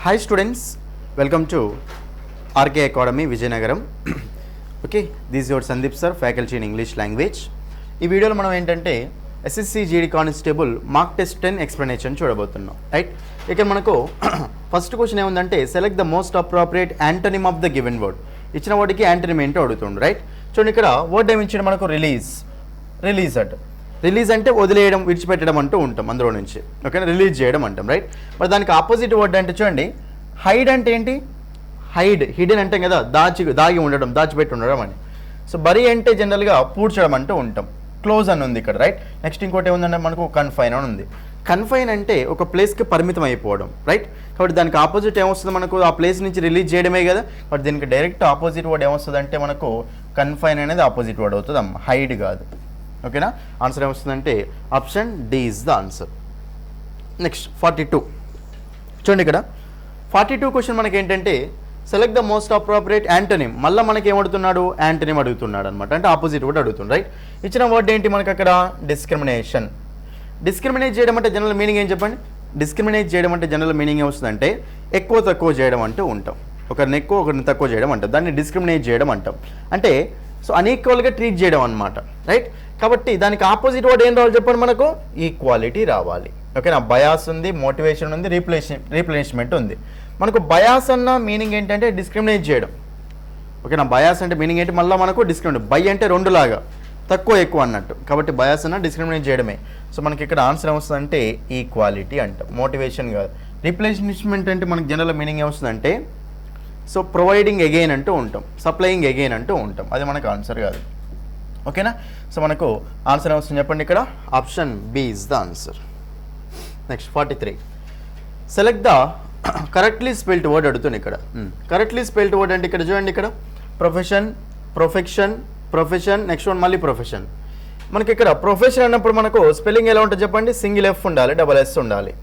Hi students, welcome to RK Academy Vijayanagaram. Okay, this is your Sandeep sir, faculty in English language. ఈ వీడియోలో మనం ఏంటంటే SSC GD constable mark test 10 explanation చూడబోతున్నాం. Right, ఇక్కడ మనకు first question ఏముందంటే select the most appropriate antonym of the given word. ఇచ్చిన వర్డ్కి antonym ఏంటో అడుగుతుండు. రైట్, చూడండి ఇక్కడ వర్డ్ ఏమి ఇచ్చాడు మనకు, రిలీజ్ అంట. రిలీజ్ అంటే వదిలేయడం, విడిచిపెట్టడం అంటూ ఉంటాం అందులో నుంచి. ఓకేనా, రిలీజ్ చేయడం అంటాం. రైట్, మరి దానికి ఆపోజిట్ వర్డ్ అంటే చూడండి హైడ్ అంటే ఏంటి, హిడెన్ అంటాం కదా, దాగి ఉండడం, దాచిపెట్టి ఉండడం అని. సో బరీ అంటే జనరల్గా పూడ్చడం అంటూ ఉంటాం. క్లోజ్ అని ఉంది ఇక్కడ. రైట్, నెక్స్ట్ ఇంకోటి ఏముందంటే మనకు కన్ఫైన్ అని ఉంది. కన్ఫైన్ అంటే ఒక ప్లేస్కి పరిమితం అయిపోవడం. రైట్, కాబట్టి దానికి ఆపోజిట్ ఏమొస్తుంది మనకు, ఆ ప్లేస్ నుంచి రిలీజ్ చేయడమే కదా. బట్ దీనికి డైరెక్ట్ ఆపోజిట్ వర్డ్ ఏమొస్తుంది అంటే మనకు కన్ఫైన్ అనేది ఆపోజిట్ వర్డ్ అవుతుంది అమ్మ, హైడ్ కాదు. ఓకేనా, ఆన్సర్ ఏమొస్తుందంటే option D is the answer. Next 42 చూడండి, ఇక్కడ 42 క్వశ్చన్ మనకి ఏంటంటే select the most appropriate antonym. మళ్ళీ మనకి ఏమడుతున్నాడు, యాంటోనిమ్ అడుగుతున్నాడు అనమాట, అంటే ఆపోజిట్ వర్డ్ అడుగుతుంది. రైట్, ఇచ్చిన వర్డ్ ఏంటి మనకి అక్కడ, డిస్క్రిమినేషన్. డిస్క్రిమినేట్ చేయడం అంటే జనరల్ మీనింగ్ ఏం చెప్పండి. డిస్క్రిమినేట్ చేయడం అంటే జనరల్ మీనింగ్ ఏమొస్తుందంటే ఎక్కువ తక్కువ చేయడం అంటూ ఉంటాం. ఒకరిని ఎక్కువ ఒకరిని తక్కువ చేయడం అంటాం, దాన్ని డిస్క్రిమినేట్ చేయడం అంటాం. అంటే సో అన్ఈక్వల్గా ట్రీట్ చేయడం అనమాట. రైట్, కాబట్టి దానికి ఆపోజిట్ వర్డ్ ఏం రావాలి చెప్పండి మనకు, ఈక్వాలిటీ రావాలి. ఓకేనా, బయాస్ ఉంది, మోటివేషన్ ఉంది, రీప్లేస్మెంట్ ఉంది. మనకు బయాస్ అన్న మీనింగ్ ఏంటంటే డిస్క్రిమినేట్ చేయడం. ఓకేనా, బయాస్ అంటే మీనింగ్ ఏంటి, మళ్ళీ మనకు డిస్క్రిమినేట్, బై అంటే రెండులాగా తక్కువ ఎక్కువ అన్నట్టు. కాబట్టి బయాస్ అన్న డిస్క్రిమినేట్ చేయడమే. సో మనకి ఇక్కడ ఆన్సర్ ఏమొస్తుందంటే ఈక్వాలిటీ అంటాం, మోటివేషన్ కాదు. రీప్లేస్మెంట్ అంటే మనకి జనరల్ మీనింగ్ ఏమొస్తుందంటే సో ప్రొవైడింగ్ అగైన్ అంటూ ఉంటాం, సప్లయింగ్ అగైన్ అంటూ ఉంటాం. అది మనకు ఆన్సర్ కాదు. ఓకేనా, సో మనకు ఆన్సర్ ఏమొస్తుంది చెప్పండి, ఇక్కడ option B is the answer. Next 43 select the correctly spelled word అడుగుతుంది ఇక్కడ. కరెక్ట్లీ స్పెల్డ్ వర్డ్ అంటే ఇక్కడ చూడండి, ఇక్కడ ప్రొఫెషన్, నెక్స్ట్ వన్ మళ్ళీ ప్రొఫెషన్. మనకి ఇక్కడ ప్రొఫెషన్ అన్నప్పుడు మనకు స్పెల్లింగ్ ఎలా ఉంటుంది చెప్పండి, సింగిల్ ఎఫ్ ఉండాలి, డబల్ ఎస్ ఉండాలి.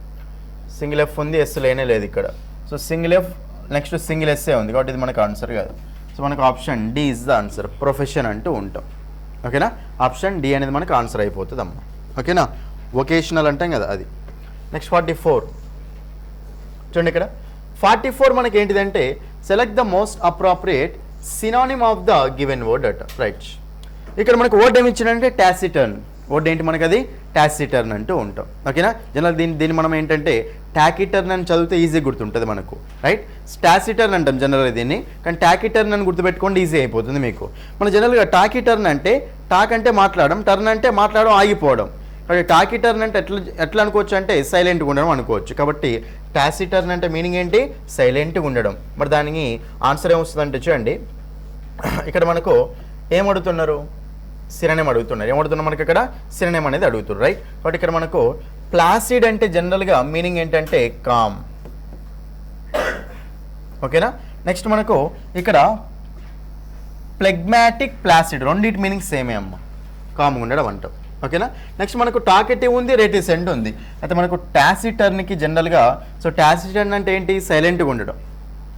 సింగిల్ ఎఫ్ ఉంది, ఎస్ లేనే లేదు ఇక్కడ. So single F next single ఎస్ఏ ఉంది, కాబట్టి ఇది మనకు ఆన్సర్ కాదు. సో మనకు option D is the answer, profession అంటూ ఉంటాం. ఓకేనా, ఆప్షన్ డి అనేది మనకు ఆన్సర్ అయిపోతుంది అమ్మ. ఓకేనా, వొకేషనల్ అంటాం కదా అది. నెక్స్ట్ 44 చూడండి, ఇక్కడ 44 మనకి ఏంటిదంటే select the most appropriate synonym of the given word అట. రైట్, ఇక్కడ మనకు వర్డ్ ఏమి ఇచ్చిందంటే టాసిటర్న్. వర్డ్ ఏంటి మనకు, అది టాసిటర్న్ అంటూ ఉంటాం. ఓకేనా, జనరల్ దీన్ని మనం ఏంటంటే టాకిటర్న్ అని చదివితే ఈజీ గుర్తుంటుంది మనకు. రైట్, టాసిటర్న్ అంటాం జనరల్గా దీన్ని, కానీ టాకిటర్న్ అని గుర్తుపెట్టుకోండి, ఈజీ అయిపోతుంది మీకు. మన జనరల్గా టాకిటర్న్ అంటే టాక్ అంటే మాట్లాడడం, టర్న్ అంటే మాట్లాడడం ఆగిపోవడం. కాబట్టి టాకిటర్న్ అంటే ఎట్లా అనుకోవచ్చు అంటే సైలెంట్గా ఉండడం అనుకోవచ్చు. కాబట్టి టాసిటర్న్ అంటే మీనింగ్ ఏంటి, సైలెంట్గా ఉండడం. మరి దానికి ఆన్సర్ ఏమొస్తుందంటే చూడండి, ఇక్కడ మనకు ఏమడుగుతున్నారు, సిరనేమ్ అడుగుతున్నారు. ఏమడుతున్నారు మనకి ఇక్కడ, సిరనేమ్ అనేది అడుగుతున్నారు. రైట్, కాబట్టి ఇక్కడ మనకు ప్లాసిడ్ అంటే జనరల్గా మీనింగ్ ఏంటంటే కామ్. ఓకేనా, నెక్స్ట్ మనకు ఇక్కడ ప్లెగ్మాటిక్, ప్లాసిడ్ రెండింటి మీనింగ్ సేమే అమ్మ, కామ్గా ఉండడం అంటాం. ఓకేనా, నెక్స్ట్ మనకు టాకెటివ్ ఉంది, రెటిసెంట్ ఉంది. అయితే మనకు టాసిటర్న్కి జనరల్గా సో టాసిటర్న్ అంటే ఏంటి, సైలెంట్గా ఉండడం.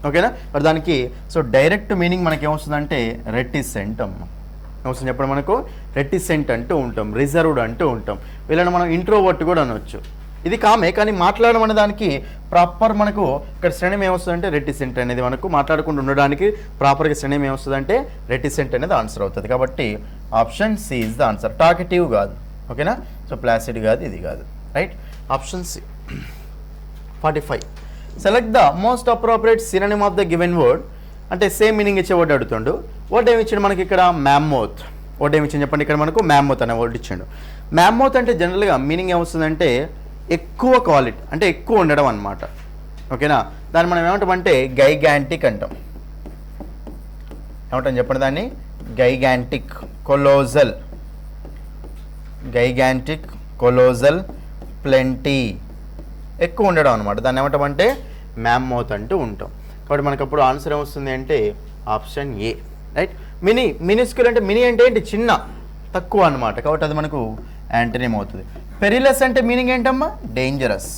ఓకేనా, మరి దానికి సో డైరెక్ట్ మీనింగ్ మనకి ఏమొస్తుందంటే రెటిసెంట్ అమ్మ. ఏమొస్తుంది చెప్పడం మనకు, రెటిసెంట్ అంటూ ఉంటాం, రిజర్వ్డ్ అంటూ ఉంటాం. వీళ్ళని మనం ఇంట్రోవర్ట్ కూడా అనొచ్చు. ఇది కామే, కానీ మాట్లాడడం అనే దానికి ప్రాపర్ మనకు ఇక్కడ శ్రేణి ఏమొస్తుందంటే రెటిసెంట్ అనేది, మనకు మాట్లాడకుండా ఉండడానికి ప్రాపర్గా శ్రేణి ఏమొస్తుందంటే రెటిసెంట్ అనేది ఆన్సర్ అవుతుంది. కాబట్టి option C is the answer, talkative కాదు. ఓకేనా, సో ప్లాసిడ్ కాదు, ఇది కాదు. Right, option C. 45 select the most appropriate synonym of the given word. అంటే సేమ్ మీనింగ్ ఇచ్చే వర్డ్ అడుగుతుండు. వర్డ్ ఏమి ఇచ్చాడు మనకి ఇక్కడ, మ్యామ్మోత్. వర్డ్ ఏమి ఇచ్చింది చెప్పండి, ఇక్కడ మనకు మ్యామ్మోత్ అనే వర్డ్ ఇచ్చాడు. మ్యామ్మోత్ అంటే జనరల్గా మీనింగ్ ఏమొస్తుందంటే ఎక్కువ క్వాలిటీ, అంటే ఎక్కువ ఉండడం అనమాట. ఓకేనా, దాన్ని మనం ఏమంటామంటే గైగాంటిక్ అంటాం. ఏమంటాం చెప్పండి దాన్ని, గైగాంటిక్, కొలోజల్, ప్లెంటీ, ఎక్కువ ఉండడం అనమాట. దాన్ని ఏమంటామంటే మ్యామ్మోత్ అంటూ ఉంటాం. కాబట్టి మనకు అప్పుడు ఆన్సర్ ఏమొస్తుంది అంటే ఆప్షన్ ఏ. రైట్, మినిస్క్యూల్ అంటే మినీ అంటే ఏంటి, చిన్న, తక్కువ అనమాట. కాబట్టి అది మనకు యాంటోనిమ్ అవుతుంది. పెరిలస్ అంటే మీనింగ్ ఏంటమ్మా, డేంజరస్.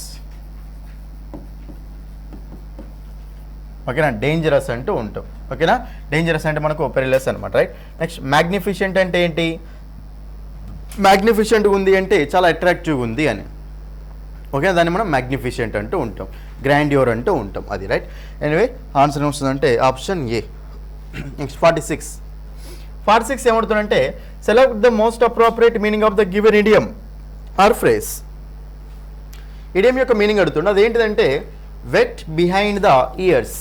ఓకేనా, డేంజరస్ అంటూ ఉంటాం. ఓకేనా, డేంజరస్ అంటే మనకు పెరిలస్ అనమాట. రైట్, నెక్స్ట్ మ్యాగ్నిఫిషెంట్ అంటే ఏంటి, మ్యాగ్నిఫిషెంట్ ఉంది అంటే చాలా అట్రాక్టివ్గా ఉంది అని. ఓకే, దాన్ని మనం మ్యాగ్నిఫిషెంట్ అంటూ ఉంటాం, గ్రాండ్యూర్ అంటూ ఉంటాం, అది రైట్. ఎనివే ఆన్సర్ ఏమొస్తుందంటే ఆప్షన్ ఏ. నెక్స్ట్ 46 ఏమవుతుందంటే select the most appropriate meaning of the given idiom or phrase. Idiom యొక్క మీనింగ్ అడుగుతుంది, అదేంటిదంటే wet behind the ears.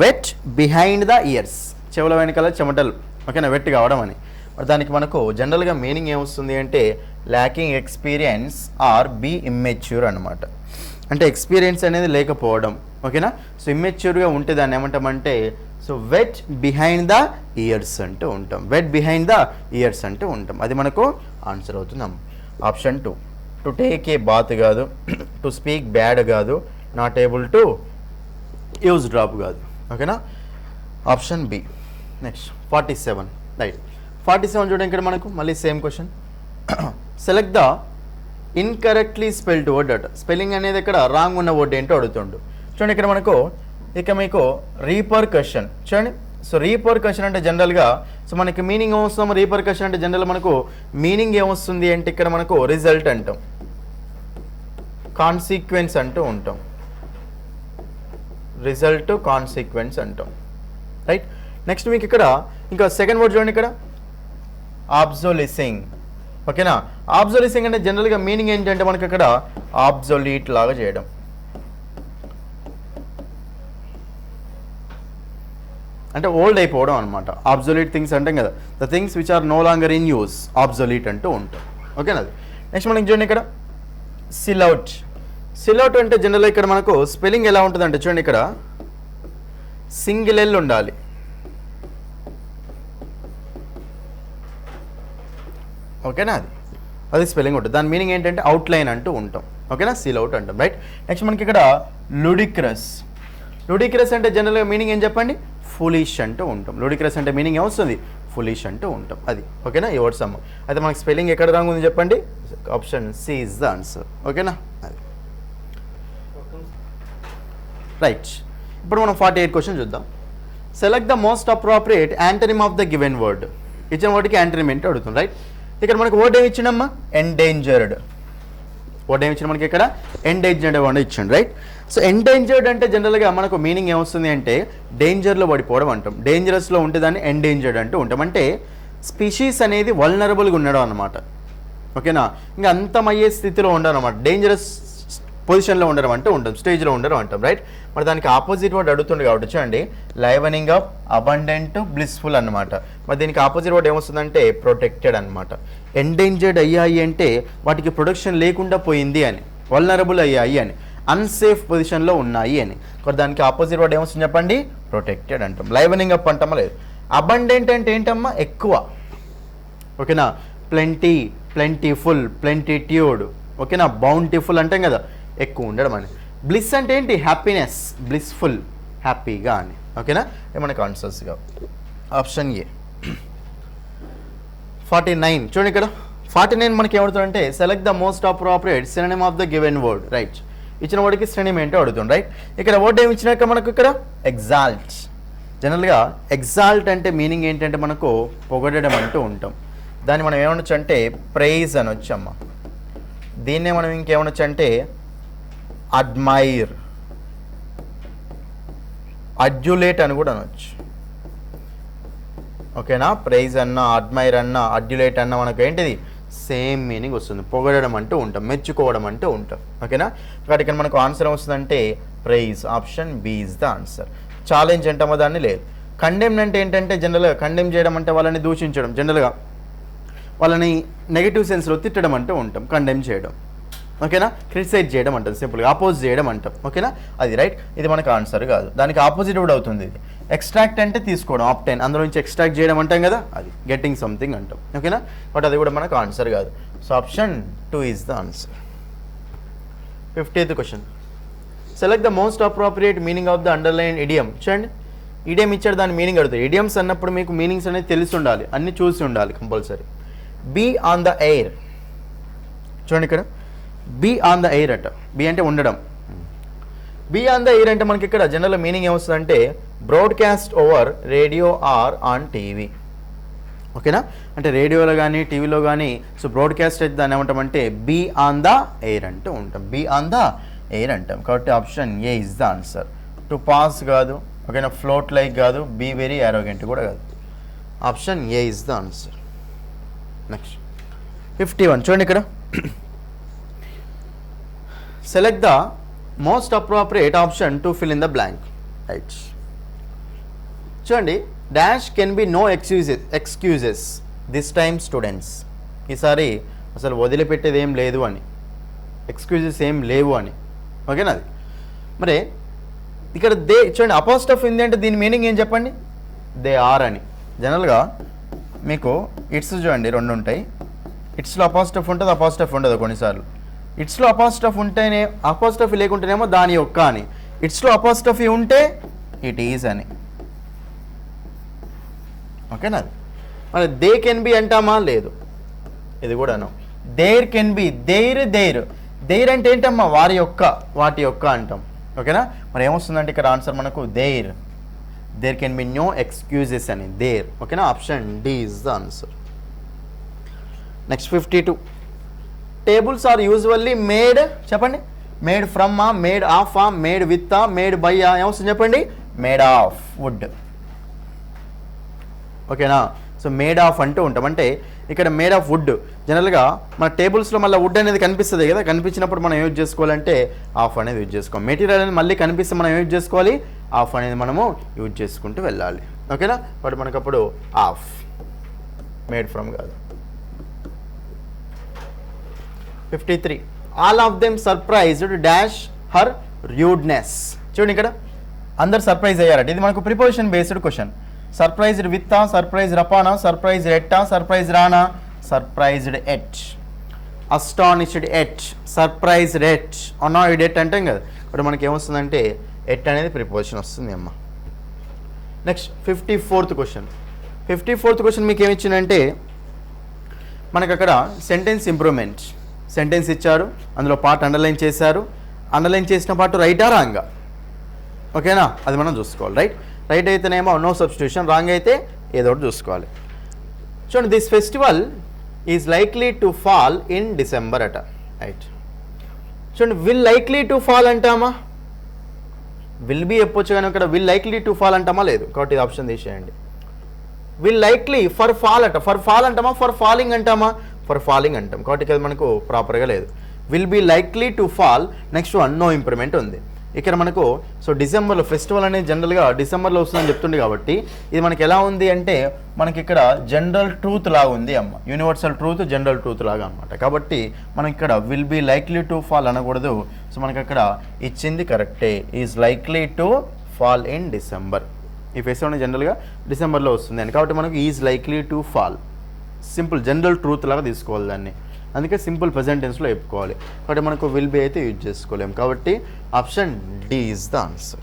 Wet behind the ears, చెవుల వెనకాల చెమటలు, ఓకేనా, వెట్ కావడం అని. మరి దానికి మనకు జనరల్గా మీనింగ్ ఏమొస్తుంది అంటే lacking experience or be immature అనమాట. అంటే ఎక్స్పీరియన్స్ అనేది లేకపోవడం, ఓకేనా. సో ఇమ్మెచ్యూర్గా ఉంటే దాన్ని ఏమంటామంటే so wet behind the ears అంటూ ఉంటాం, వెట్ బిహైండ్ ద ఇయర్స్ అంటూ ఉంటాం. అది మనకు ఆన్సర్ అవుతున్నాం. Option 2, to take a bath కాదు, టు స్పీక్ బ్యాడ్ కాదు, not able to use drop కాదు, ఓకేనా. Option B. Next 47 right. 47 చూడండి, ఇక్కడ మనకు మళ్ళీ same question. Select the incorrectly spelled word అట. స్పెల్లింగ్ అనేది ఇక్కడ రాంగ్ ఉన్న వర్డ్ ఏంటో అడుగుతుండు. చూడండి ఇక్కడ మనకు ఇక మీకు రీపర్కషన్ చూడండి. సో రీపర్కషన్ అంటే జనరల్గా సో మనకి మీనింగ్ ఏమొస్తాం, రీపర్కషన్ అంటే జనరల్ మనకు మీనింగ్ ఏమొస్తుంది అంటే ఇక్కడ మనకు రిజల్ట్ అంటాం, కాన్సిక్వెన్స్ అంటూ ఉంటాం, రిజల్ట్ కాన్సిక్వెన్స్ అంటాం, రైట్. నెక్స్ట్ మీకు ఇక్కడ ఇంకా సెకండ్ వర్డ్ చూడండి, ఇక్కడ ఆబ్జోలిసింగ్, ఓకేనా. ఆబ్జోలిసింగ్ అంటే జనరల్గా మీనింగ్ ఏంటంటే మనకి ఇక్కడ ఆబ్జోలీట్ లాగా చేయడం, అంటే ఓల్డ్ అయిపోవడం అనమాట. ఆబ్జోలీట్ థింగ్స్ అంటాం కదా, the things which are no longer in use, obsolete అంటూ ఉంటాం, ఓకేనా. అది నెక్స్ట్ మనకి చూడండి ఇక్కడ సిల్అవుట్. సిల్అవుట్ అంటే జనరల్గా ఇక్కడ మనకు స్పెల్లింగ్ ఎలా ఉంటుంది అంటే చూడండి, ఇక్కడ సింగిల్ ఎల్ ఉండాలి, ఓకేనా. అది స్పెల్లింగ్ ఉంటుంది. దాని మీనింగ్ ఏంటంటే అవుట్లైన్ అంటూ ఉంటాం, ఓకేనా, సిల్అవుట్ అంటాం, రైట్. నెక్స్ట్ మనకి ఇక్కడ లుడిక్రస్. లుడిక్రస్ అంటే జనరల్గా మీనింగ్ ఏం చెప్పండి, ఫులిష్ అంటూ ఉంటాం. లుడిక్రస్ అంటే మీనింగ్ ఏమొస్తుంది, ఫులిష్ అంటూ ఉంటాం, అది ఓకేనా. ఈ వర్డ్ సమ్ అయితే మనకి స్పెల్లింగ్ ఎక్కడ రాంగ్ ఉంది చెప్పండి, option C is the answer, ఓకేనా. అది రైట్. ఇప్పుడు మనం 48 క్వశ్చన్ చూద్దాం. Select the most appropriate antonym of the given word. ఇచ్చిన వర్డ్కి యాంటనిమ్ ఏంటో అడుగుతుంది, రైట్. ఇక్కడ మనకు వర్డ్ ఏమి ఇచ్చిండమ్మా, ఎండేంజర్డ్. వర్డ్ ఏమి ఇచ్చిన మనకి ఇక్కడ ఎండేంజర్డ్ వర్డ్ ఇచ్చిండు, రైట్. సో ఎండేంజర్డ్ అంటే జనరల్గా మనకు మీనింగ్ ఏమొస్తుంది అంటే డేంజర్లో పడిపోవడం అంటాం, డేంజరస్లో ఉంటే దాన్ని ఎండేంజర్డ్ అంటూ ఉంటాం. అంటే స్పీషీస్ అనేది వల్నరబుల్గా ఉండడం అనమాట, ఓకేనా. ఇంకా అంతమయ్యే స్థితిలో ఉండడం అనమాట, డేంజరస్ పొజిషన్లో ఉండడం అంటూ ఉంటాం, స్టేజ్లో ఉండడం అంటాం, రైట్. మరి దానికి ఆపోజిట్ వర్డ్ అడుగుతుంది కాబట్టి చూడండి, లైవనింగ్ అప్, అబండెంట్, బ్లిస్ఫుల్ అనమాట. మరి దీనికి ఆపోజిట్ వర్డ్ ఏమొస్తుందంటే ప్రొటెక్టెడ్ అనమాట. ఎండేంజర్డ్ అయ్యాయి అంటే వాటికి ప్రొటెక్షన్ లేకుండా పోయింది అని, వల్నరబుల్ అయ్యాయి అని, అన్సేఫ్ పొజిషన్లో ఉన్నాయి అని. మరి దానికి ఆపోజిట్ వర్డ్ ఏమొస్తుంది చెప్పండి, ప్రొటెక్టెడ్ అంటాం. లైవనింగ్ అప్ అంటామా లేదు. అబండెంట్ అంటే ఏంటమ్మా, ఎక్కువ, ఓకేనా. ప్లెంటీ, ప్లెంటీఫుల్, ప్లెంటిట్యూడ్, ఓకేనా. బౌంటిఫుల్ అంటాం కదా, ఎక్కువ ఉండడం అని. బ్లిస్ అంటే ఏంటి, హ్యాపీనెస్, బ్లిస్ఫుల్, హ్యాపీగా అని, ఓకేనా. మనకు ఆన్సర్స్గా ఆప్షన్ ఏ. 49 చూడండి, ఇక్కడ 49 మనకి ఏమవుతుందంటే select the most appropriate synonym of the given word, right. ఇచ్చిన వర్డ్కి సినోనిమ్ ఏంటో అడుగుతుంది, రైట్. ఇక్కడ వర్డ్ ఏమి ఇచ్చినాక మనకు ఇక్కడ ఎగ్జాల్ట్. జనరల్గా ఎగ్జాల్ట్ అంటే మీనింగ్ ఏంటంటే మనకు పొగడడం అంటూ ఉంటాం. దాన్ని మనం ఏమనొచ్చు అంటే ప్రైజ్ అనొచ్చు అమ్మ. దీన్నే మనం ఇంకేమనొచ్చు అంటే అడ్మైర్, అడ్యులేట్ అని కూడా అనొచ్చు, ఓకేనా. ప్రైజ్ అన్న, అడ్మైర్ అన్న, అడ్యులేట్ అన్న మనకు ఏంటిది సేమ్ మీనింగ్ వస్తుంది, పొగడడం అంటూ ఉంటాం, మెచ్చుకోవడం అంటూ ఉంటాం, ఓకేనా. కాబట్టి ఇక్కడ మనకు ఆన్సర్ ఏమొస్తుందంటే prize, option B is the answer. Challenge అంటామో దాన్ని లేదు. కండెమ్ అంటే ఏంటంటే జనరల్గా కండెమ్ చేయడం అంటే వాళ్ళని దూషించడం, జనరల్గా వాళ్ళని నెగిటివ్ సెన్స్లో తిట్టడం అంటూ ఉంటాం, కండెమ్ చేయడం, ఓకేనా. క్రిటిసైజ్ చేయడం అంటాం, సింపుల్గా అపోజ్ చేయడం అంటాం, ఓకేనా. అది రైట్. ఇది మనకు ఆన్సర్ కాదు, దానికి ఆపోజిట్ కూడా అవుతుంది ఇది. ఎక్స్ట్రాక్ట్ అంటే తీసుకోవడం, ఆప్టైన్, అందులో నుంచి ఎక్స్ట్రాక్ట్ చేయడం అంటాం కదా, అది గెట్టింగ్ సంథింగ్ అంటాం, ఓకేనా. బట్ అది కూడా మనకు ఆన్సర్ కాదు. So option 2 is the answer. 50th question. Select the most appropriate meaning of the underline idiom. చూడండి, ఇడియం ఇచ్చాడు, దాని మీనింగ్ అడుగుతాయి. ఇడియమ్స్ అన్నప్పుడు మీకు మీనింగ్స్ అనేది తెలిసి ఉండాలి, అన్ని చూసి ఉండాలి compulsory. Be on the air. చూడండి ఇక్కడ బీ ఆన్ ద ఎయిర్ అట. బీ అంటే ఉండడం. బీ ఆన్ ద ఎయిర్ అంటే మనకి ఇక్కడ జనరల్ మీనింగ్ ఏమొస్తుందంటే broadcast over radio or on TV, ఓకేనా, అంటే రేడియోలో కానీ టీవీలో కానీ సో బ్రాడ్కాస్ట్ అయితే దాన్ని ఏమంటామంటే బీ ఆన్ ద ఎయిర్ అంటూ ఉంటాం, బీ ఆన్ ద ఎయిర్ అంటాం. కాబట్టి option A is the answer. To pass కాదు, ఓకేనా, ఫ్లోట్ లైక్ కాదు, బీ వెరీ యారోగెంట్ కూడా కాదు. Option A is the answer. Next 51 చూడండి ఇక్కడ. Select the most appropriate option to fill in the blank. Right, చూడండి. Dash can be no excuses this time students. ఈసారి అసలు వదిలిపెట్టేది ఏం లేదు అని, ఎక్స్క్యూజెస్ ఏం లేవు అని. ఓకేనా, అది మరి ఇక్కడ దే చూడండి, అపోస్ట్రఫ్ ఉంది అంటే దీని మీనింగ్ ఏం చెప్పండి, దే ఆర్ అని. జనరల్గా మీకు ఇట్స్ చూడండి 2 ఉంటాయి, ఇట్స్లో అపోస్ట్రఫ్ ఉంటుంది, అపోస్ట్రఫ్ ఉండదు కొన్నిసార్లు. ఇట్స్లో అపోస్ట్రఫ్ ఉంటేనే, అపోస్ట్రఫీ లేకుంటేనేమో దాని యొక్క అని, ఇట్స్లో అపోస్ట్రఫీ ఉంటే ఇట్ ఈజ్ అని. ఓకేనా, మరి దే కెన్ బి అంటామా, లేదు, ఇది కూడాను. దేర్ కెన్ బి, దేర్ అంటే ఏంటమ్మా, వారి యొక్క, వాటి యొక్క అంటాం. ఓకేనా, మరి ఏమొస్తుందంటే ఇక్కడ ఆన్సర్ మనకు there can be no excuses అని, దేర్. ఓకేనా, option D is the answer. Next 52. Tables are usually made, చెప్పండి, made from uh, made of uh, made with uh, made by uh, ఏమొస్తుంది చెప్పండి, మేడ్ ఆఫ్ వుడ్. ఓకేనా, so made of అంటూ ఉంటాం, అంటే ఇక్కడ మేడ్ ఆఫ్ వుడ్. జనరల్గా మన టేబుల్స్లో మళ్ళీ వుడ్ అనేది కనిపిస్తుంది కదా, కనిపించినప్పుడు మనం యూజ్ చేసుకోవాలంటే ఆఫ్ అనేది యూజ్ చేసుకోవాలి. మెటీరియల్ అనేది మళ్ళీ కనిపిస్తే మనం యూజ్ చేసుకోవాలి, ఆఫ్ అనేది మనము యూజ్ చేసుకుంటూ వెళ్ళాలి. ఓకేనా, బట్ మనకప్పుడు ఆఫ్, మేడ్ ఫ్రమ్ కాదు. 53. All of them surprised dash her rudeness. చూడండి ఇక్కడ అందరు సర్ప్రైజ్ అయ్యారట. ఇది మనకు preposition based question. Surprised with, surprised అపానా, సర్ప్రైజ్డ్ ఎట్టా, సర్ప్రైజ్ రానా, surprised at, astonished at, surprised at, annoyed at అంటాం కదా. ఇప్పుడు మనకి ఏమొస్తుందంటే ఎట్ అనేది ప్రిపోజిషన్ వస్తుంది అమ్మ. Next 54th question. 54th question మీకు ఏమిచ్చిందంటే మనకు అక్కడ సెంటెన్స్ ఇంప్రూవ్మెంట్, సెంటెన్స్ ఇచ్చారు, అందులో పార్ట్ అండర్లైన్ చేశారు. అండర్లైన్ చేసిన పార్ట్ రైటా రాంగా, ఓకేనా, అది మనం చూసుకోవాలి. రైట్ అయితేనేమో నో సబ్స్టిట్యూషన్, రాంగ్ అయితే ఏదో ఒకటి చూసుకోవాలి. చూడండి, this festival is likely to fall in December అట. రైట్, చూడండి, విల్ లైక్లీ టు ఫాల్ అంటామా, విల్ బీ చెప్పొచ్చు కానీ ఇక్కడ విల్ లైక్లీ టు ఫాల్ అంటామా, లేదు. కాబట్టి ఇది ఆప్షన్ తీసేయండి. విల్ లైక్లీ ఫర్ ఫాల్ అట, ఫర్ ఫాల్ అంటామా, ఫర్ ఫాలింగ్ అంటామా, ఫర్ ఫాలింగ్ అంటాం. కాబట్టి ఇది మనకు ప్రాపర్గా లేదు. Will be likely to fall. Next one no improvement ఉంది ఇక్కడ మనకు. సో డిసెంబర్లో ఫెస్టివల్ అనేది జనరల్గా డిసెంబర్లో వస్తుందని చెప్తుంది కాబట్టి ఇది మనకి ఎలా ఉంది అంటే మనకి ఇక్కడ జనరల్ ట్రూత్ లాగా ఉంది అమ్మ, యూనివర్సల్ ట్రూత్, జనరల్ ట్రూత్ లాగా అనమాట. కాబట్టి మనం ఇక్కడ will be likely to fall అనకూడదు. సో మనకి అక్కడ ఇచ్చింది కరెక్టే, is likely to fall in December. ఈ ఫెస్టివల్ జనరల్గా డిసెంబర్లో వస్తుంది అని, కాబట్టి మనకు is likely to fall, simple general truth లాగా తీసుకోవాలి దాన్ని. అందుకే సింపుల్ ప్రెజెంట్ టెన్స్లో చెప్పుకోవాలి. కాబట్టి మనకు విల్ బీ అయితే యూజ్ చేసుకోలేము. కాబట్టి option D is the answer.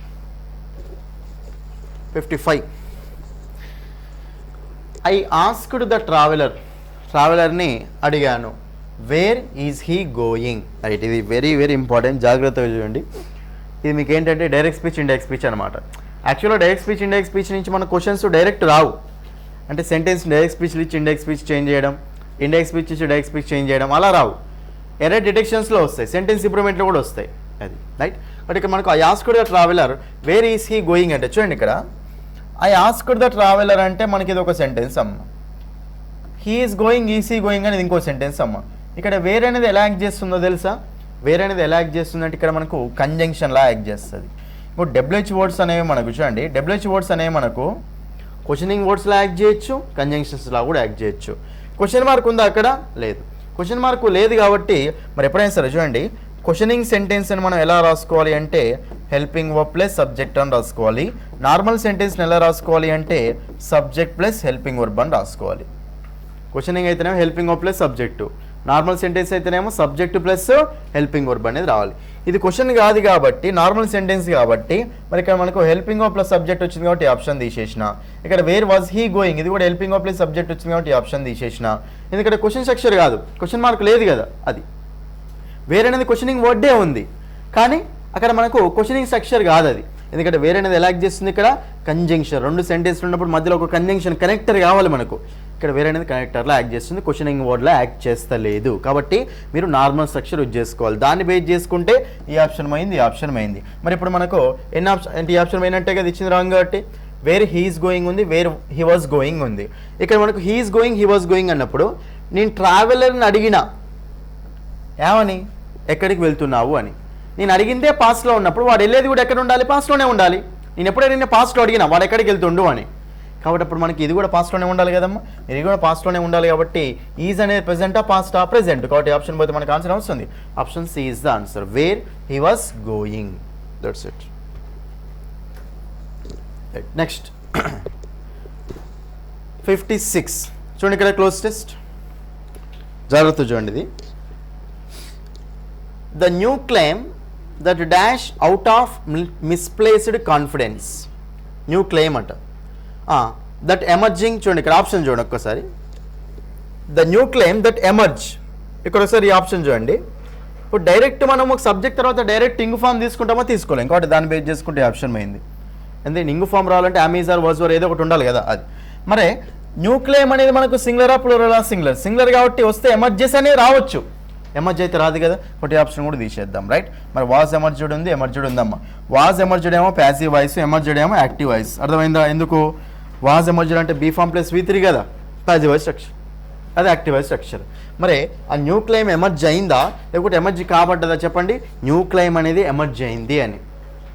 55. I asked the ట్రావెలర్ని అడిగాను, where is he going. Right, ఇది వెరీ వెరీ ఇంపార్టెంట్, జాగ్రత్తగా చూడండి. ఇది మీకు ఏంటంటే డైరెక్ట్ స్పీచ్, ఇండైరెక్ట్ స్పీచ్ అనమాట. యాక్చువల్గా డైరెక్ట్ స్పీచ్, ఇండైరెక్ట్ స్పీచ్ నుంచి మన క్వశ్చన్స్ డైరెక్ట్ రావు. అంటే సెంటెన్స్ డైరెక్ట్ స్పీచ్లు ఇచ్చి ఇండైరెక్ట్ స్పీచ్ చేంజ్ చేయడం, ఇండైరెక్ట్ స్పీచ్ ఇచ్చి డైరెక్ట్ స్పీచ్ చేంజ్ చేయడం అలా రావు. ఎర్రర్ డిటెక్షన్స్లో వస్తాయి, సెంటెన్స్ ఇంప్రూవ్మెంట్లో కూడా వస్తాయి. అది రైట్. బట్ ఇక్కడ మనకు I asked the traveller wear is he going అంటే చూడండి ఇక్కడ ఐ ఆస్క్డ్ ద ట్రావెలర్ అంటే మనకి ఇది ఒక సెంటెన్స్ అమ్మ. He is going, is he going అనేది ఇంకో సెంటెన్స్ అమ్మ. ఇక్కడ వేర్ అనేది ఎలా యాక్ట్ చేస్తుందో తెలుసా? వేర్ అనేది ఎలా యాక్ట్ చేస్తుందంటే ఇక్కడ మనకు కంజంక్షన్లా యాక్ట్ చేస్తుంది. ఇప్పుడు డబ్ల్యూహెచ్ వర్డ్స్ అనేవి మనకు చూడండి, డబ్ల్యూహెచ్ వర్డ్స్ అనేవి మనకు క్వశ్చనింగ్ వర్డ్స్లో యాక్ట్ చేయొచ్చు, కంజంక్షన్స్లా కూడా యాక్ట్ చేయొచ్చు. క్వశ్చన్ మార్క్ ఉందా అక్కడ? లేదు. క్వశ్చన్ మార్క్ లేదు కాబట్టి మరి ఎప్పుడైనా సరే చూడండి క్వశ్చనింగ్ సెంటెన్స్ అని మనం ఎలా రాసుకోవాలి అంటే హెల్పింగ్ వర్బ్ ప్లస్ సబ్జెక్ట్ అని రాసుకోవాలి. నార్మల్ సెంటెన్స్ని ఎలా రాసుకోవాలి అంటే సబ్జెక్ట్ ప్లస్ హెల్పింగ్ వర్బ్ అని రాసుకోవాలి. క్వశ్చనింగ్ అయితేనేమో helping verb plus subject, normal sentence అయితేనేమో సబ్జెక్టు ప్లస్ హెల్పింగ్ వర్బ్ అనేది రావాలి. ఇది క్వశ్చన్ కాదు కాబట్టి నార్మల్ సెంటెన్స్ కాబట్టి మరి ఇక్కడ మనకు హెల్పింగ్ వర్బ్ ప్లస్ సబ్జెక్ట్ వచ్చింది కాబట్టి ఆప్షన్ తీసేసిన. ఇక్కడ వేర్ వాజ్ హీ గోయింగ్ ఇది కూడా హెల్పింగ్ వర్బ్ ప్లస్ సబ్జెక్ట్ వచ్చింది కాబట్టి ఆప్షన్ తీసేసిన. ఎందుకంటే క్వశ్చన్ స్ట్రక్చర్ కాదు, క్వశ్చన్ మార్క్ లేదు కదా. అది వేర్ అనేది క్వశ్చనింగ్ వర్డే ఉంది కానీ అక్కడ మనకు క్వశ్చనింగ్ స్ట్రక్చర్ కాదు అది. ఎందుకంటే వేర్ అనేది ఎలా యాక్ట్ చేస్తుంది ఇక్కడ కంజంక్షన్. రెండు సెంటెన్స్లు ఉన్నప్పుడు మధ్యలో ఒక కంజంక్షన్ కనెక్టర్ కావాలి మనకు. ఇక్కడ వేర్ అనేది కనెక్టర్లో యాక్ట్ చేస్తుంది, క్వశ్చనింగ్ వర్డ్లో యాక్ట్ చేస్తలేదు. కాబట్టి మీరు నార్మల్ స్ట్రక్చర్ యూజ్ చేసుకోవాలి. దాన్ని బేస్ చేసుకుంటే ఈ ఆప్షన్ అయింది, ఈ ఆప్షన్ అయింది. మరి ఇప్పుడు మనకు ఎన్ని ఆప్షన్ అంటే ఈ ఆప్షన్ అయినట్టే కదా ఇచ్చింది రాంగ్. కాబట్టి వేర్ హీఈస్ గోయింగ్ ఉంది, వేర్ హీ వాజ్ గోయింగ్ ఉంది. ఇక్కడ మనకు he is going, he was going అన్నప్పుడు నేను ట్రావెలర్ని అడిగిన ఏమని, ఎక్కడికి వెళ్తున్నావు అని. నేను అడిగిందే పాస్ట్లో ఉన్నప్పుడు వాడు వెళ్ళేది కూడా ఎక్కడ ఉండాలి, పాస్ట్లోనే ఉండాలి. నేను ఎప్పుడైనా పాస్ట్లో అడిగినా వాడు ఎక్కడికి వెళ్తుండు అని, కాబట్టి అప్పుడు మనకి ఇది కూడా పాస్ట్లోనే ఉండాలి కదమ్మా, ఇది కూడా పాస్ట్లోనే ఉండాలి. కాబట్టి ఈజ్ అనేది ప్రెజెంటా పాస్టా, ప్రెజెంట్. కాబట్టి ఆప్షన్ పోతే మనకు ఆన్సర్ వస్తుంది. Option C is the answer, where he was going. That's it. Next 56 చూడండి ఇక్కడ క్లోజ్ టెస్ట్, జాగ్రత్త చూడండి. ఇది the new claim that dash out of misplaced confidence. New claim అంట. దట్ ఎమర్జింగ్ చూడండి ఇక్కడ ఆప్షన్ చూడండి ఒక్కసారి. The new claim that emerge, ఇక్కడ ఒకసారి ఈ ఆప్షన్ చూడండి. ఇప్పుడు డైరెక్ట్ మనం ఒక సబ్జెక్ట్ తర్వాత డైరెక్ట్ ఇంగ్ ఫామ్ తీసుకుంటామో తీసుకోలేం, కాబట్టి దాన్ని బేస్ చేసుకుంటే ఆప్షన్ అయింది. ఎందుకంటే ఇంగ్ ఫామ్ రావాలంటే అమీజార్ వర్జ్వర్ ఏదో ఒకటి ఉండాలి కదా అది. మరి న్యూ క్లెయిమ్ అనేది మనకు సింగులరా ప్లూరలా, సింగులర్. సింగులర్ కాబట్టి వస్తే ఎమర్జెస్ అనేది రావచ్చు, ఎమర్జ్ అయితే రాదు కదా, ఒకటి ఆప్షన్ కూడా తీసేద్దాం. రైట్. మరి వాజ్ ఎమర్జ్డ్ ఉంది, ఎమర్జ్డ్ ఉందమ్మా. వాజ్ ఎమర్జ్డ్ ఏమో ప్యాసివ్ వాయిస్, ఎమర్జ్డ్ ఏమో యాక్టివ్ వాయిస్. అర్థమైందా? ఎందుకు వాజ్ ఎమర్జ్డ్ అంటే బీ ఫామ్ ప్లస్ V3 కదా, ప్యాసివ్ వాయిస్ స్ట్రక్చర్, అది యాక్టివ్ వాయిస్ స్ట్రక్చర్. మరి ఆ న్యూ క్లెయిమ్ ఎమర్జ్ అయిందా లేకపోతే ఎమర్జ్ కాబడ్డదా చెప్పండి. న్యూ క్లెయిమ్ అనేది ఎమర్జ్ అయింది అని.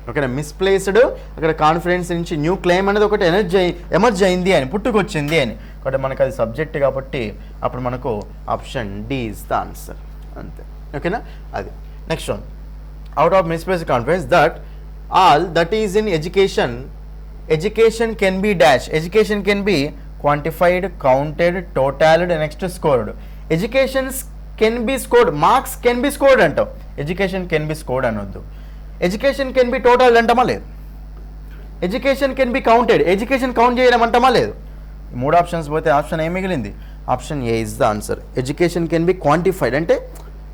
ఓకేనా, మిస్ప్లేస్డ్ అక్కడ కాన్ఫిడెన్స్ నుంచి న్యూ క్లెయిమ్ అనేది ఒకటి ఎమర్జ్ అయింది అని, పుట్టుకొచ్చింది అని. కాబట్టి మనకు అది సబ్జెక్ట్ కాబట్టి అప్పుడు మనకు option D is the answer. అంతే. ఓకేనా, అది. Next one, out of misplaced confidence that all that is in education, education can be dash. Education can be quantified, counted, totalled, next scored. Educations can be scored, marks can be scored అంటాం, education can be scored అనొద్దు. Education can be total అంటామా లేదు, education can be counted, education count చేయడం అంటామా లేదు. మూడు options పోతే option ఏం మిగిలింది, option A is the answer. Education can be quantified అంటే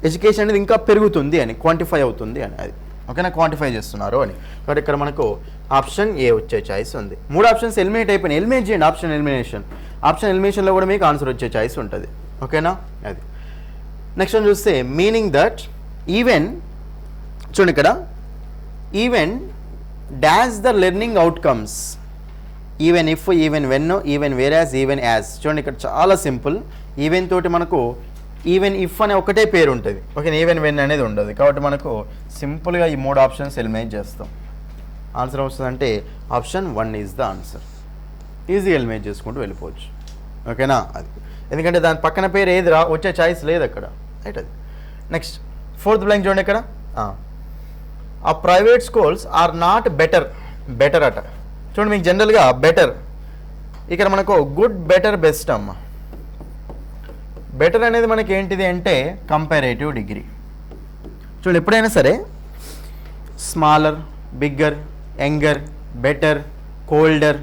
ఎడ్యుకేషన్ అనేది ఇంకా పెరుగుతుంది అని, క్వాంటిఫై అవుతుంది అని, అది. ఓకేనా, క్వాంటిఫై చేస్తున్నారు అని. కాబట్టి ఇక్కడ మనకు ఆప్షన్ ఏ వచ్చే ఛాయిస్ ఉంది. మూడు ఆప్షన్స్ ఎలిమినేట్ అయిపోయినాయి, ఎలిమినేట్ చేయండి ఆప్షన్ ఎలిమినేషన్. ఆప్షన్ ఎలిమినేషన్లో కూడా మీకు ఆన్సర్ వచ్చే ఛాయిస్ ఉంటుంది. ఓకేనా, అది. నెక్స్ట్ వన్ చూస్తే మీనింగ్ దట్ ఈవెన్, చూడండి ఇక్కడ even dash the learning outcomes. Even if, even when, even whereas, even as. చూడండి ఇక్కడ చాలా సింపుల్. ఈవెన్ తోటి మనకు ఈవెన్ ఇఫ్ అనే ఒకటే పేరు ఉంటుంది, ఓకే, ఈవెన్ వెన్ అనేది ఉండదు. కాబట్టి మనకు సింపుల్గా ఈ మూడు ఆప్షన్స్ ఎలిమినేట్ చేస్తాం. ఆన్సర్ వస్తుందంటే option 1 is the answer. Easy eliminate చేసుకుంటూ వెళ్ళిపోవచ్చు. ఓకేనా, అది. ఎందుకంటే దాని పక్కన పేరు ఏది వచ్చే ఛాయిస్ లేదు అక్కడ. రైట్, అది. నెక్స్ట్ ఫోర్త్ బ్లాంక్ చూడండి ఇక్కడ. ఆ private schools are not better, better అట. చూడండి మీకు జనరల్గా బెటర్, ఇక్కడ మనకు గుడ్, బెటర్, బెస్ట్ అమ్మ. బెటర్ అనేది మనకి ఏంటిది అంటే కంపారేటివ్ డిగ్రీ. చూడండి ఎప్పుడైనా సరే smaller, bigger, younger, better, colder,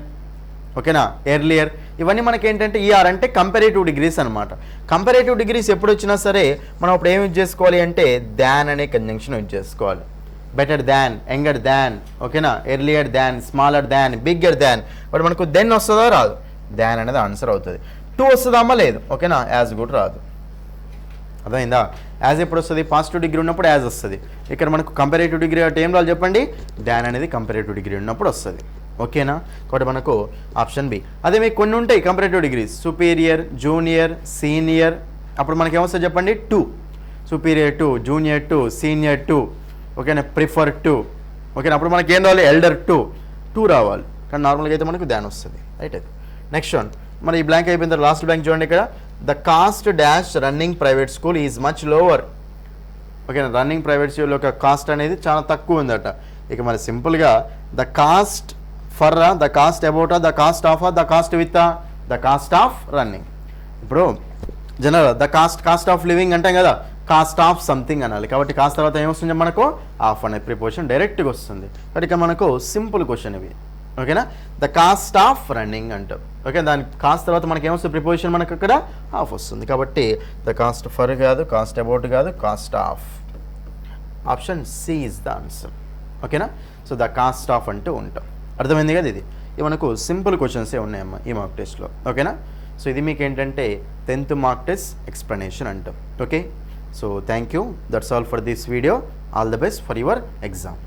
ఓకేనా, ఎర్లియర్, ఇవన్నీ మనకి ఏంటంటే ఈఆర్ అంటే కంపారేటివ్ డిగ్రీస్ అనమాట. కంపారేటివ్ డిగ్రీస్ ఎప్పుడు వచ్చినా సరే మనం అప్పుడు ఏం యూజ్ చేసుకోవాలి అంటే దాన్ అనే కంజంక్షన్ యూజ్ చేసుకోవాలి. బెటర్ దాన్, యంగర్ దాన్, ఓకేనా, earlier than, smaller than, bigger than. But మనకు దెన్ వస్తుందా రాదు, దాన్ అనేది ఆన్సర్ అవుతుంది. 2 వస్తుందమ్మా లేదు, ఓకేనా, యాజ్ కూడా రాదు. అర్థమైందా? యాజ్ ఎప్పుడు వస్తుంది, పాజిటివ్ డిగ్రీ ఉన్నప్పుడు యాజ్ వస్తుంది. ఇక్కడ మనకు కంపారేటివ్ డిగ్రీ అంటే ఏం రాదు చెప్పండి, దాన్ అనేది కంపారేటివ్ డిగ్రీ ఉన్నప్పుడు వస్తుంది. ఓకేనా, కాబట్టి మనకు ఆప్షన్ బి. అదే మీకు కొన్ని ఉంటాయి comparative degrees, superior, junior, senior. అప్పుడు మనకి ఏమొస్తుంది చెప్పండి, 2, సుపీరియర్ 2, జూనియర్ 2, సీనియర్ 2, ఓకేనా, ప్రిఫర్ 2, ఓకేనా. అప్పుడు మనకి ఏం రావాలి, ఎల్డర్ 2 రావాలి. కానీ నార్మల్గా అయితే మనకు దాన్ వస్తుంది. రైట్, అది. నెక్స్ట్ వన్, మరి ఈ బ్లాంక్ అయిపోయిన తర్వాత లాస్ట్ బ్లాంక్ చూడండి ఇక్కడ. The cost dash running private school is much lower. ఓకేనా, రన్నింగ్ ప్రైవేట్ స్కూల్ యొక్క కాస్ట్ అనేది చాలా తక్కువ ఉందట. ఇక మరి సింపుల్గా the cost for, the cost about, the cost of, the cost with, the cost of running. ఇప్పుడు general the cost of living అంటాం కదా, కాస్ట్ ఆఫ్ సంథింగ్ అనాలి. కాబట్టి కాస్ట్ తర్వాత ఏమొస్తుంది మనకు, ఆఫ్ అనే ప్రిపోజిషన్ డైరెక్ట్గా వస్తుంది. కాబట్టి ఇక మనకు సింపుల్ క్వశ్చన్ ఇవి. ఓకేనా, ద కాస్ట్ ఆఫ్ రన్నింగ్ అంటాం. ఓకే, దాని కాస్ట్ తర్వాత మనకి ఏమొస్తుంది ప్రిపోజిషన్, మనకు అక్కడ ఆఫ్ వస్తుంది. కాబట్టి ద కాస్ట్ ఫర్ కాదు, కాస్ట్ అబౌట్ కాదు, cost of. Option C is the answer. ఓకేనా, సో ద కాస్ట్ ఆఫ్ అంటూ ఉంటాం. అర్థమైంది కదా ఇది. ఇవి మనకు సింపుల్ క్వశ్చన్సే ఉన్నాయమ్మా ఈ మాక్ టెస్ట్లో. ఓకేనా, సో ఇది మీకు ఏంటంటే 10th మార్క్ టెస్ట్ ఎక్స్ప్లెనేషన్ అంటాం. Okay, so thank you, that's all for this video. All the best for your exam.